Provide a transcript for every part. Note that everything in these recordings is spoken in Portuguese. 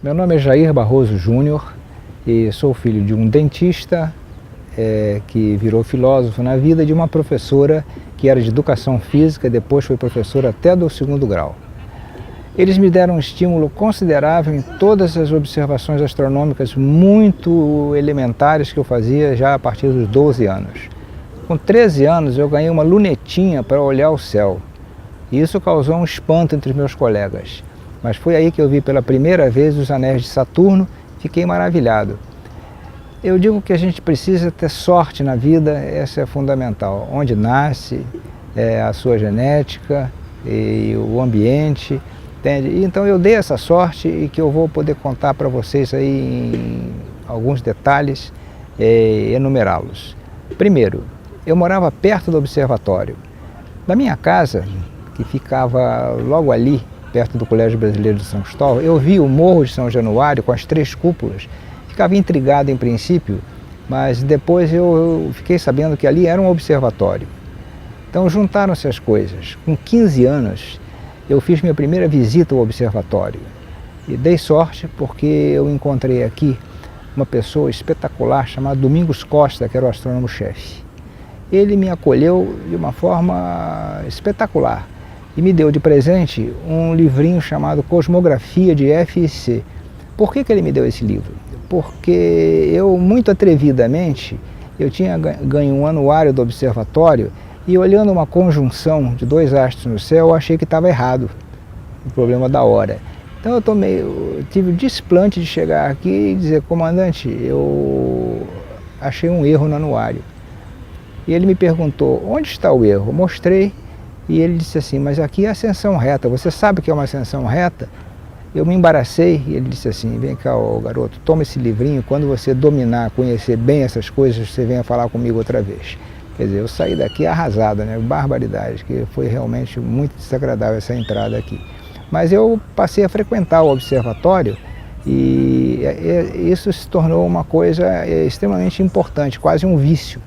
Meu nome é Jair Barroso Júnior e sou filho de um dentista que virou filósofo na vida, de uma professora que era de educação física e depois foi professora até do 2º grau. Eles me deram um estímulo considerável em todas as observações astronômicas muito elementares que eu fazia já a partir dos 12 anos. Com 13 anos eu ganhei uma lunetinha para olhar o céu e isso causou um espanto entre os meus colegas. Mas foi aí que eu vi pela primeira vez os anéis de Saturno, fiquei maravilhado. Eu digo que a gente precisa ter sorte na vida, essa é fundamental. Onde nasce, a sua genética e o ambiente, entende? Então eu dei essa sorte e que eu vou poder contar para vocês aí em alguns detalhes e enumerá-los. Primeiro, eu morava perto do observatório. Da minha casa, que ficava logo ali, perto do Colégio Brasileiro de São Cristóvão, eu vi o Morro de São Januário com as 3 cúpulas. Ficava intrigado em princípio, mas depois eu fiquei sabendo que ali era um observatório. Então juntaram-se as coisas. Com 15 anos, eu fiz minha primeira visita ao observatório. E dei sorte porque eu encontrei aqui uma pessoa espetacular chamada Domingos Costa, que era o astrônomo-chefe. Ele me acolheu de uma forma espetacular e me deu de presente um livrinho chamado Cosmografia de F/C. Por que ele me deu esse livro? Porque eu, muito atrevidamente, eu tinha ganho um anuário do observatório e olhando uma conjunção de 2 astros no céu, eu achei que estava errado, o problema da hora. Então eu tive o desplante de chegar aqui e dizer: comandante, eu achei um erro no anuário. E ele me perguntou: onde está o erro? Eu mostrei. E ele disse assim: mas aqui é ascensão reta, você sabe que é uma ascensão reta? Eu me embaracei e ele disse assim: vem cá, garoto, toma esse livrinho, quando você dominar, conhecer bem essas coisas, você venha falar comigo outra vez. Quer dizer, eu saí daqui arrasado, né? Barbaridade, que foi realmente muito desagradável essa entrada aqui. Mas eu passei a frequentar o observatório e isso se tornou uma coisa extremamente importante, quase um vício.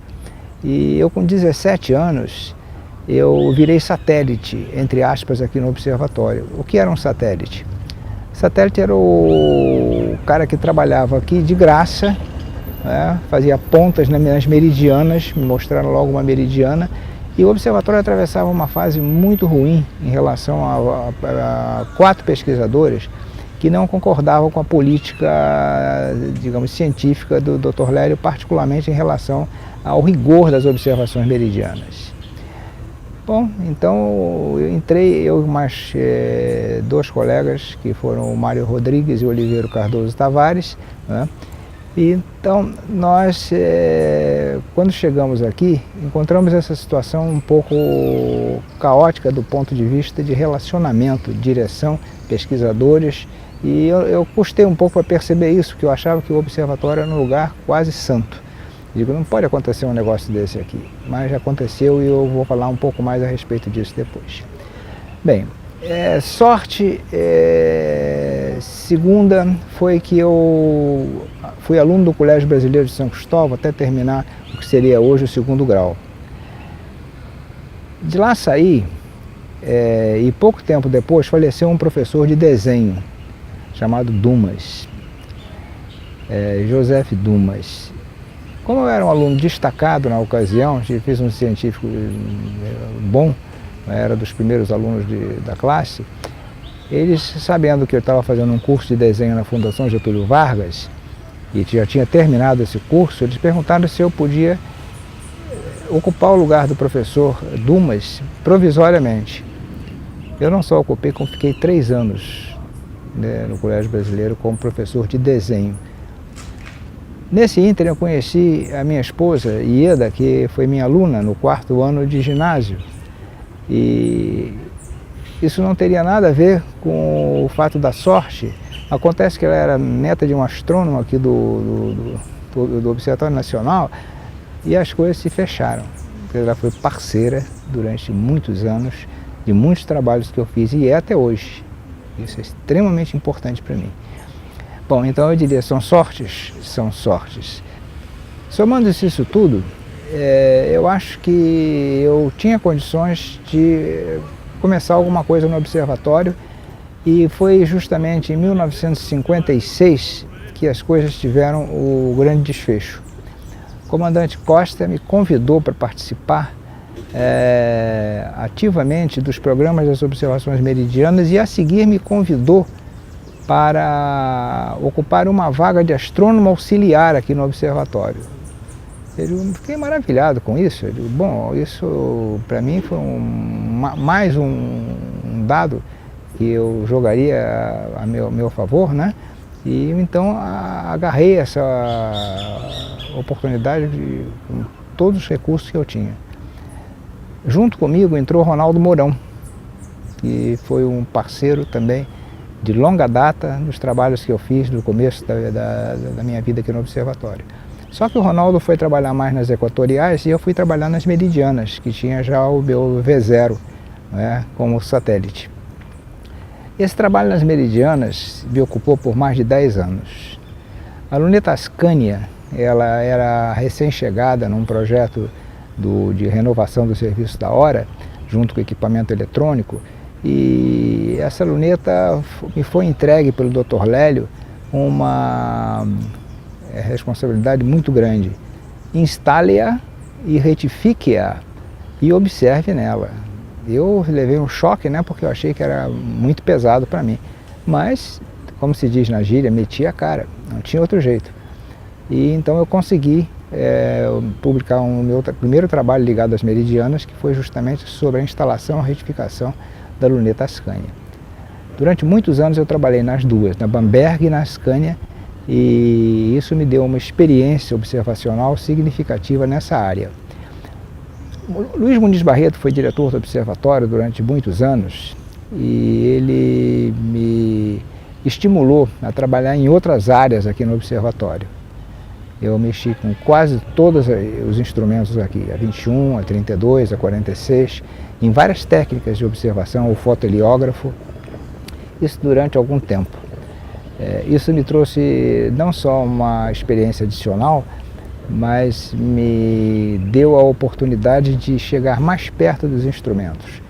E eu com 17 anos, eu virei satélite, entre aspas, aqui no observatório. O que era um satélite? Satélite era o cara que trabalhava aqui de graça, né? Fazia pontas nas meridianas, me mostraram logo uma meridiana, e o observatório atravessava uma fase muito ruim em relação a 4 pesquisadores que não concordavam com a política, digamos, científica do Dr. Lério, particularmente em relação ao rigor das observações meridianas. Bom, então eu entrei, eu e mais 2 colegas, que foram o Mário Rodrigues e o Oliveira Cardoso Tavares, né? E então nós, quando chegamos aqui, encontramos essa situação um pouco caótica do ponto de vista de relacionamento, direção, pesquisadores, e eu custei um pouco a perceber isso, porque eu achava que o observatório era um lugar quase santo. Digo, não pode acontecer um negócio desse aqui, mas já aconteceu e eu vou falar um pouco mais a respeito disso depois. Bem, sorte segunda foi que eu fui aluno do Colégio Brasileiro de São Cristóvão até terminar o que seria hoje o 2º grau. De lá saí e pouco tempo depois faleceu um professor de desenho chamado Dumas, Joseph Dumas. Como eu era um aluno destacado na ocasião, fiz um científico bom, era dos primeiros alunos da classe, eles, sabendo que eu estava fazendo um curso de desenho na Fundação Getúlio Vargas, e já tinha terminado esse curso, eles perguntaram se eu podia ocupar o lugar do professor Dumas provisoriamente. Eu não só ocupei, como fiquei 3 anos, né, no Colégio Brasileiro como professor de desenho. Nesse ínterim eu conheci a minha esposa, Ieda, que foi minha aluna no 4º ano de ginásio. E isso não teria nada a ver com o fato da sorte. Acontece que ela era neta de um astrônomo aqui do Observatório Nacional e as coisas se fecharam. Ela foi parceira durante muitos anos de muitos trabalhos que eu fiz e é até hoje. Isso é extremamente importante para mim. Bom, então eu diria, são sortes? São sortes. Somando-se isso tudo, eu acho que eu tinha condições de começar alguma coisa no observatório E foi justamente em 1956 que as coisas tiveram o grande desfecho. O comandante Costa me convidou para participar ativamente dos programas das observações meridianas e a seguir me convidou para ocupar uma vaga de astrônomo auxiliar aqui no observatório. Eu fiquei maravilhado com isso. Eu digo, bom, isso para mim foi mais um dado que eu jogaria a meu favor, né? E então agarrei essa oportunidade com todos os recursos que eu tinha. Junto comigo entrou Ronaldo Mourão, que foi um parceiro também de longa data nos trabalhos que eu fiz no começo da minha vida aqui no observatório. Só que o Ronaldo foi trabalhar mais nas equatoriais e eu fui trabalhar nas meridianas, que tinha já o meu V0, né, como satélite. Esse trabalho nas meridianas me ocupou por mais de 10 anos. A luneta Ascania, ela era recém-chegada num projeto de renovação do serviço da hora, junto com o equipamento eletrônico, e essa luneta me foi entregue pelo Dr. Lélio uma responsabilidade muito grande. Instale-a e retifique-a e observe nela. Eu levei um choque, né, porque eu achei que era muito pesado para mim, mas, como se diz na gíria, meti a cara, não tinha outro jeito. E então eu consegui publicar o meu primeiro trabalho ligado às meridianas, que foi justamente sobre a instalação e retificação da luneta Ascania. Durante muitos anos eu trabalhei nas duas, na Bamberg e na Ascania, e isso me deu uma experiência observacional significativa nessa área. O Luiz Muniz Barreto foi diretor do observatório durante muitos anos e ele me estimulou a trabalhar em outras áreas aqui no observatório. Eu mexi com quase todos os instrumentos aqui, a 21, a 32, a 46, em várias técnicas de observação, o fotoheliógrafo, isso durante algum tempo. Isso me trouxe não só uma experiência adicional, mas me deu a oportunidade de chegar mais perto dos instrumentos.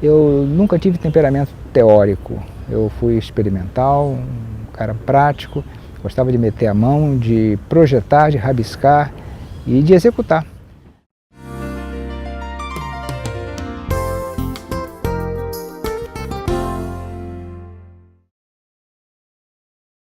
Eu nunca tive temperamento teórico, eu fui experimental, um cara prático, gostava de meter a mão, de projetar, de rabiscar e de executar.